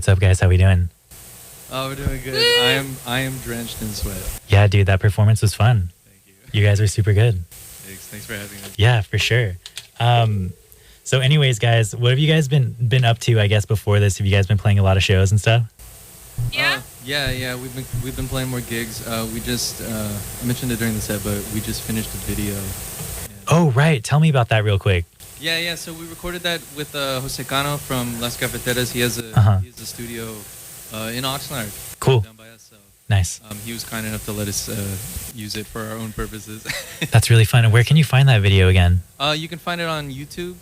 what's up, guys? How we doing? Oh, we're doing good. I am drenched in sweat. Yeah, dude, that performance was fun. Thank you. You guys were super good. Thanks for having me. Yeah, for sure. So anyways, guys, what have you guys been up to, I guess, before this? Have you guys been playing a lot of shows and stuff? Yeah. Yeah. We've been playing more gigs. We just I mentioned it during the set, but we just finished a video. Oh, right. Tell me about that real quick. Yeah. So we recorded that with Jose Cano from Las Cafeteras. He has a studio in Oxnard. Cool. Down by us. So, nice. He was kind enough to let us use it for our own purposes. That's really fun. And where can you find that video again? You can find it on YouTube.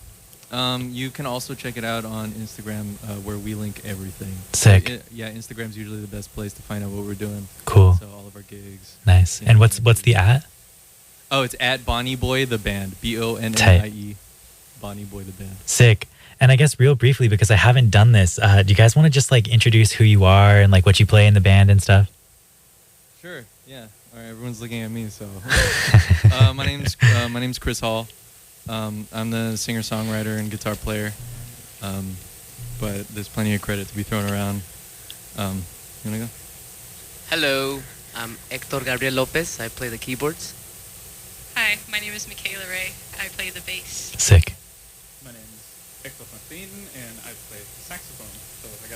You can also check it out on Instagram, where we link everything. Sick. Instagram's usually the best place to find out what we're doing. Cool. So all of our gigs. Nice. And what's the at? Oh, it's at Bonnie Boy the Band. BONNIE. Bonnie Boy the Band. Sick. And I guess real briefly, because I haven't done this, do you guys want to just like introduce who you are and like what you play in the band and stuff? Sure. Yeah. All right. Everyone's looking at me, so my name's Chris Hall. I'm the singer-songwriter and guitar player, but there's plenty of credit to be thrown around. You wanna go? Hello, I'm Hector López. I play the keyboards. Hi, my name is Mikavla Ray. I play the bass. Sick. My name is Hector Martin, and I play the saxophone. So I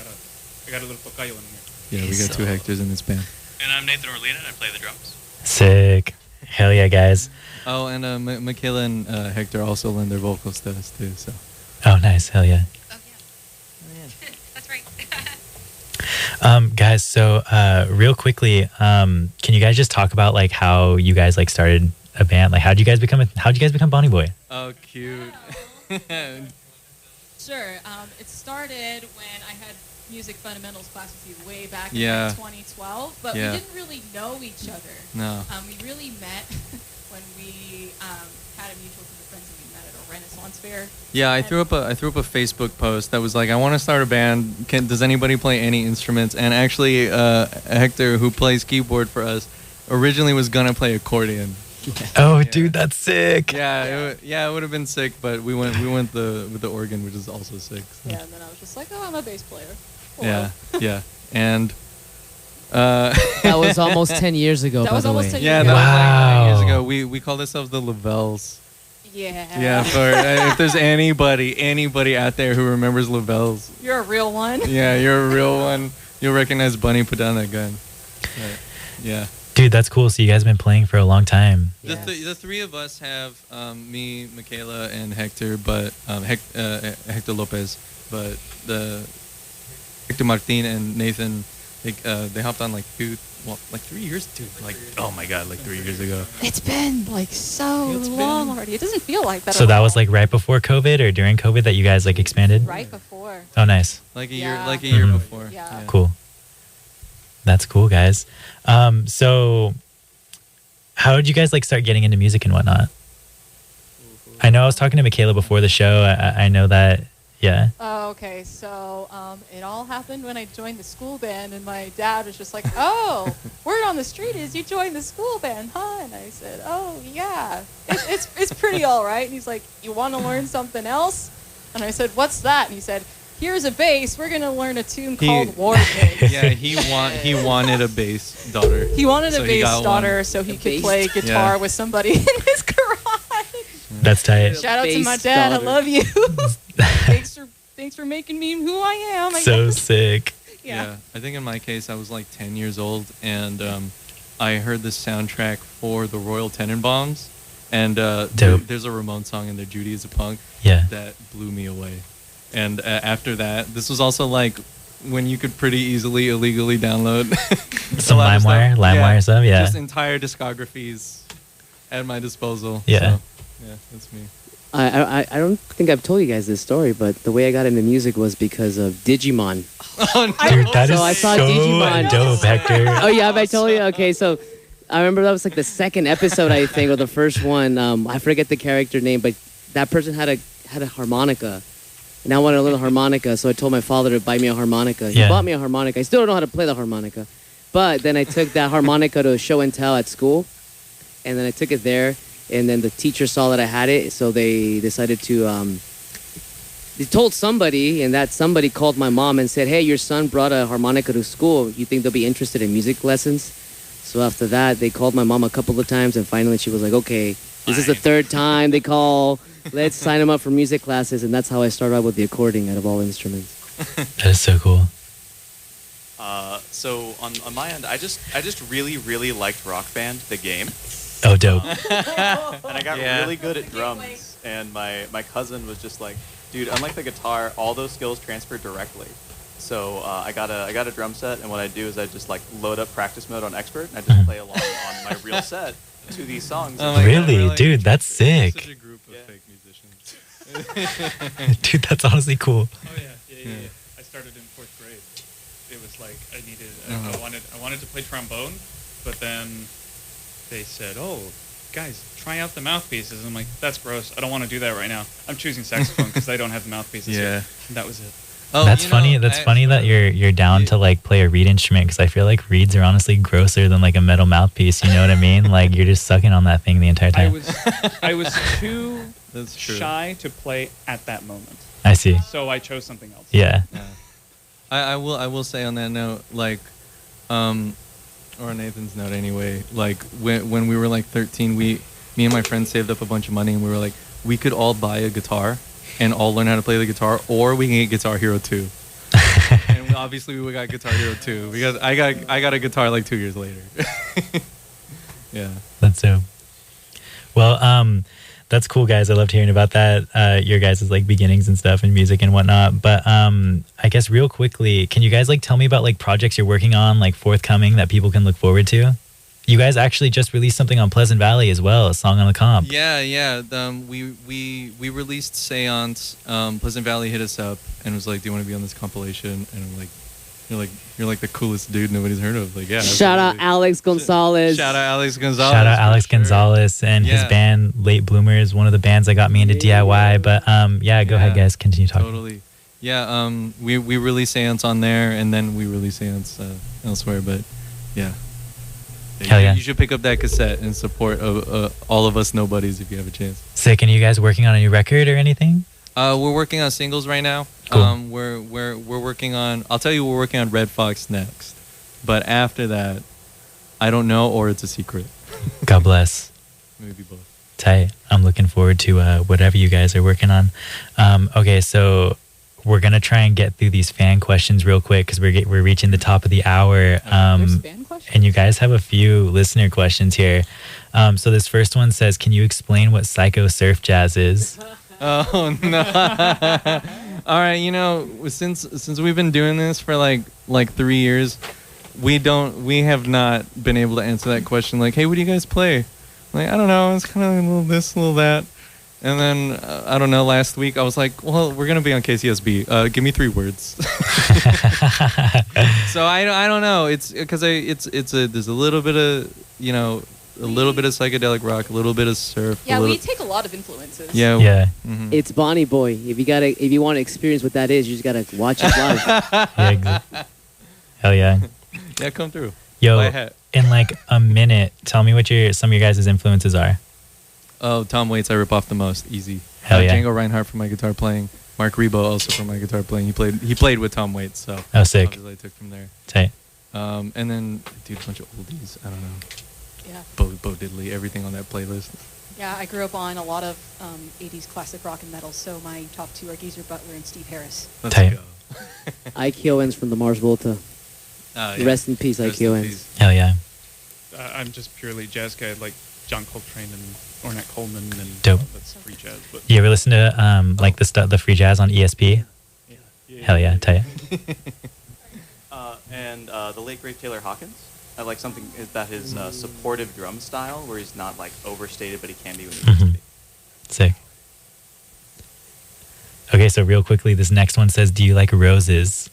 got a little tocayo in here. Yeah, we got two Hectors in this band. And I'm Nathan Orlina, and I play the drums. Sick. Hell yeah, guys. Oh, and Michaela and Hector also lend their vocals to us too. So. Oh, nice. Hell yeah. Oh, yeah. That's right. Guys, so real quickly, can you guys just talk about like how you guys like started a band? Like how'd you guys become Bonnie Boy? Oh, cute. Sure. It started when I had music fundamentals class with you way back in 2012, but we didn't really know each other. No. We really met when we had a mutual group of friends and we met at a Renaissance fair. Yeah, I threw up a Facebook post that was like, I want to start a band. Does anybody play any instruments? And actually, Hector, who plays keyboard for us, originally was gonna play accordion. Oh, dude, that's sick. Yeah, it would have been sick, but we went with the organ, which is also sick. So. Yeah, and then I was just like, oh, I'm a bass player. Hello. Yeah, and that was almost 10 years ago. That was almost 10 years yeah, ago. that was like 9 years ago. We called ourselves the Lavelles. Yeah. Yeah, if there's anybody out there who remembers Lavelles, you're a real one. Yeah, you're a real one. You'll recognize Bunny. Put down that gun. Yeah. Dude, that's cool. So you guys have been playing for a long time. Yes. The three of us have me, Michaela, and Hector, but Hector López, but the Hector Martin and Nathan, they hopped on like 3 years, dude. Like, oh my god, like 3 years ago. It's been like so long already. It doesn't feel like that. So that was like right before COVID or during COVID that you guys like expanded? Right before. Oh, nice. Like a year before. Yeah. Cool. That's cool, guys. So how did you guys like start getting into music and whatnot? I know I was talking to Michaela before the show. I know that, yeah. Oh, okay. So it all happened when I joined the school band, and my dad was just like, oh, word on the street is you joined the school band, huh? And I said, oh, yeah. It's pretty all right. And he's like, you want to learn something else? And I said, what's that? And he said, here's a bass. We're going to learn a tune called War Pigs. Yeah, he wanted a bass daughter. He wanted a bass daughter so he could play guitar with somebody in his garage. That's tight. Shout out to my dad. I love you. Thanks for making me who I am. So sick. Yeah. I think in my case, I was like 10 years old, and I heard the soundtrack for the Royal Tenenbaums, and there's a Ramon song in there, Judy is a Punk, that blew me away. And after that, this was also like when you could pretty easily illegally download some LimeWire stuff. Yeah, just entire discographies at my disposal. Yeah, so, yeah, that's me. I don't think I've told you guys this story, but the way I got into music was because of Digimon. Oh, no. Dude, that is I saw so Digimon. dope, Hector. Oh yeah, have I told you? Okay, so I remember that was like the second episode, I think, or the first one. I forget the character name, but that person had a harmonica. And I wanted a little harmonica, so I told my father to buy me a harmonica. He bought me a harmonica. I still don't know how to play the harmonica. But then I took that harmonica to show and tell at school. And then I took it there. And then the teacher saw that I had it, so they decided to they told somebody, and that somebody called my mom and said, hey, your son brought a harmonica to school. You think they'll be interested in music lessons? So after that, they called my mom a couple of times, and finally she was like, okay, this is the third time they call. Let's sign him up for music classes. And that's how I started out with the accordion out of all instruments. That is so cool. So on my end, I just really liked Rock Band, the game. Oh, dope. And I got really good at drums. And my cousin was just like, dude, unlike the guitar, all those skills transfer directly. So I got a drum set, and what I do is I just like load up practice mode on expert, and I just play along on my real set to these songs. Really? Dude, that's sick. Such a group of fake musicians. Dude, that's honestly cool. Oh yeah. I started in 4th grade. It was like I wanted to play trombone, but then they said, "Oh, guys, try out the mouthpieces." I'm like, "That's gross. I don't want to do that right now. I'm choosing saxophone because I don't have the mouthpieces." Yeah. And that was it. Oh, that's funny. That's funny that you're down to like play a reed instrument, because I feel like reeds are honestly grosser than like a metal mouthpiece. You know what I mean? Like you're just sucking on that thing the entire time. I was too shy to play at that moment. I see. So I chose something else. Yeah. I will say on that note, like, or on Nathan's note anyway, like when we were like 13, me and my friends saved up a bunch of money, and we were like, we could all buy a guitar and all learn how to play the guitar, or we can get Guitar Hero 2. And obviously we got Guitar Hero 2 because I got a guitar like 2 years later. Yeah. That's so. Well, that's cool, guys. I loved hearing about that. Your guys' like beginnings and stuff in music and whatnot. But I guess real quickly, can you guys like tell me about like projects you're working on, like forthcoming, that people can look forward to? You guys actually just released something on Pleasant Valley as well, a song on the comp. Yeah. We released Seance. Pleasant Valley hit us up and was like, "Do you want to be on this compilation?" And I'm like, "You're like the coolest dude nobody's heard of." Like, yeah. Shout out Alex Gonzalez. Shout out Alex Gonzalez. Shout out Alex Gonzalez and his band Late Bloomers, one of the bands that got me into DIY. But go ahead, guys, continue talking. Totally. Yeah. We released Seance on there, and then we released Seance elsewhere. But yeah. Hell yeah. You should pick up that cassette and support all of us nobodies if you have a chance. Sick. And you guys working on a new record or anything? We're working on singles right now. Cool. We're working on. I'll tell you, we're working on Red Fox next. But after that, I don't know, or it's a secret. God bless. Maybe both. Tight. I'm looking forward to whatever you guys are working on. Okay, so we're gonna try and get through these fan questions real quick because we're reaching the top of the hour. There's fan questions? And you guys have a few listener questions here. So this first one says, "Can you explain what psycho surf jazz is?" Oh no! All right, since we've been doing this for like 3 years, we have not been able to answer that question. Like, hey, what do you guys play? Like, I don't know. It's kind of a little this, a little that. And then I don't know. Last week I was like, well, we're gonna be on KCSB. Give me 3 words. So I don't know. It's because there's a little bit of a little bit of psychedelic rock, a little bit of surf. Yeah, we take a lot of influences. Yeah. Mm-hmm. It's Bonnie Boy. If you want to experience what that is, you just gotta watch it live. Yeah, hell yeah. Yeah, come through. Yo, in like a minute, tell me what some of your guys' influences are. Oh, Tom Waits, I rip off the most. Easy. Hell yeah. Django Reinhardt for my guitar playing. Mark Rebo also for my guitar playing. He played with Tom Waits, so sick. Obviously I took from there. Tight. And then a bunch of oldies. I don't know. Yeah. Bo Diddley, everything on that playlist. Yeah, I grew up on a lot of 80s classic rock and metal, so my top 2 are Geezer Butler and Steve Harris. Let's Tight. go. Ike Owens from the Mars Volta. Rest in peace, Ike Owens. Hell yeah. I'm just purely jazz guy, like John Coltrane and Ornette Coleman and dope. That's free jazz. But You ever listen to like the free jazz on ESP? yeah. Hell yeah, tight. And the late great Taylor Hawkins. I like something that his supportive drum style, where he's not like overstated, but he can be when he needs to be. Sick. Okay, so real quickly, this next one says, "Do you like roses?"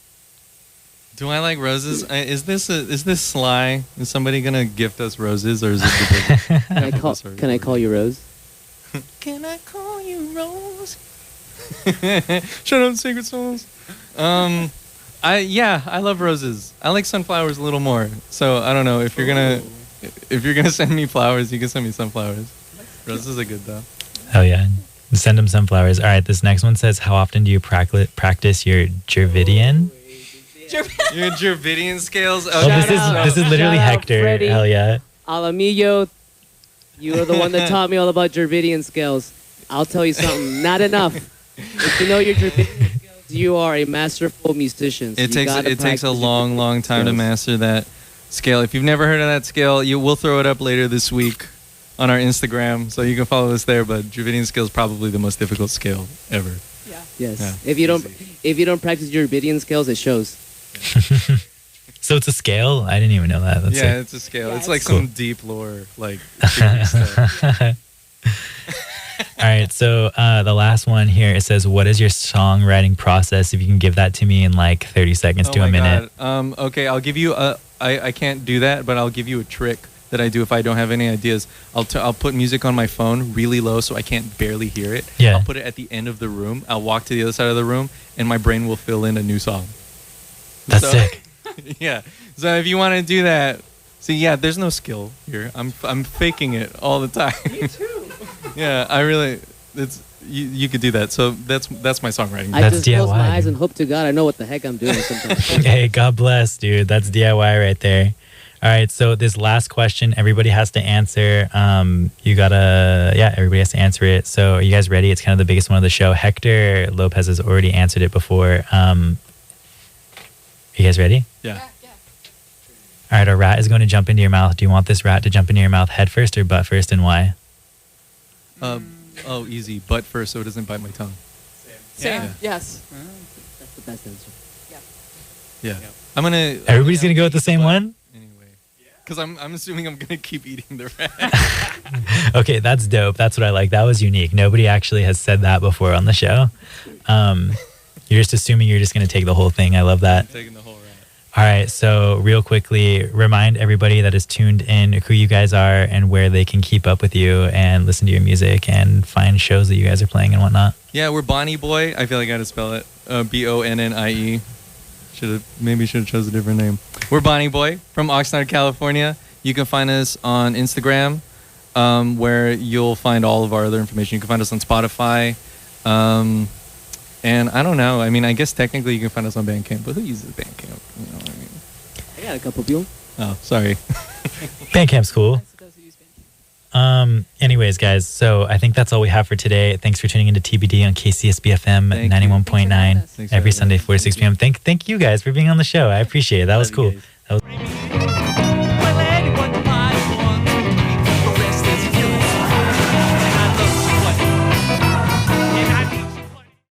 Do I like roses? Is this sly? Is somebody gonna gift us roses, or is it? Can I call you Rose? Can I call you Rose? Shut up, Secret Souls. I love roses. I like sunflowers a little more. So I don't know if you're gonna send me flowers, you can send me sunflowers. Roses are good though. Hell yeah. Send him some flowers. All right, this next one says, how often do you practice your Gervidian? Your Gervidian scales? Oh, this is literally Hector. Freddie. Hell yeah. Alamillo, you are the one that taught me all about Gervidian scales. I'll tell you something, not enough. If you know your Gervidian scales, you are a masterful musician. So it takes a long time to master that scale. If you've never heard of that scale, we'll throw it up later this week on our Instagram, so you can follow us there. But Gervidian scale is probably the most difficult scale ever. Yeah. Yes. Yeah. If you don't practice Gervidian scales, it shows. So it's a scale? I didn't even know that. That's sick. It's a scale. Yeah, it's like cool. some deep lore, like stuff. All right, so the last one here, it says, what is your songwriting process? If you can give that to me in like 30 seconds to a minute. God. Okay, I'll give you I can't do that, but I'll give you a trick that I do if I don't have any ideas. I'll put music on my phone really low so I can't barely hear it. Yeah. I'll put it at the end of the room. I'll walk to the other side of the room, and my brain will fill in a new song. That's sick. Yeah. So if you want to do that, see, there's no skill here. I'm faking it all the time. Me too. Yeah, I really. You could do that. So that's my songwriting. I just DIY, close my eyes dude. and hope to God I know what the heck I'm doing sometimes. Hey, God bless, dude. That's DIY right there. All right, so this last question, everybody has to answer. Everybody has to answer it. So are you guys ready? It's kind of the biggest one of the show. Hector López has already answered it before. You guys ready? Yeah. All right, a rat is going to jump into your mouth. Do you want this rat to jump into your mouth head first or butt first, and why? Easy. Butt first so it doesn't bite my tongue. Same. Yeah. Yes. That's the best answer. Yeah. I'm going to... Everybody's going to go with the same one? Because I'm assuming I'm going to keep eating the rat. Okay, that's dope. That's what I like. That was unique. Nobody actually has said that before on the show. You're just assuming you're just going to take the whole thing. I love that. I'm taking the whole rat. All right, so real quickly, remind everybody that is tuned in who you guys are and where they can keep up with you and listen to your music and find shows that you guys are playing and whatnot. Yeah, we're Bonnie Boy. I feel like I got to spell it. Bonnie. Maybe should have chose a different name. We're Bonnie Boy from Oxnard, California. You can find us on Instagram, where you'll find all of our other information. You can find us on Spotify. And I don't know. I mean, I guess technically you can find us on Bandcamp, but who uses Bandcamp? You know what I mean? I got a couple people. Oh, sorry. Bandcamp's cool. Anyways, guys, so I think that's all we have for today. Thanks for tuning into TBD on KCSB FM 91.9 every Sunday 4 to 6 p.m. Thank you guys for being on the show. I appreciate it. That was cool. That was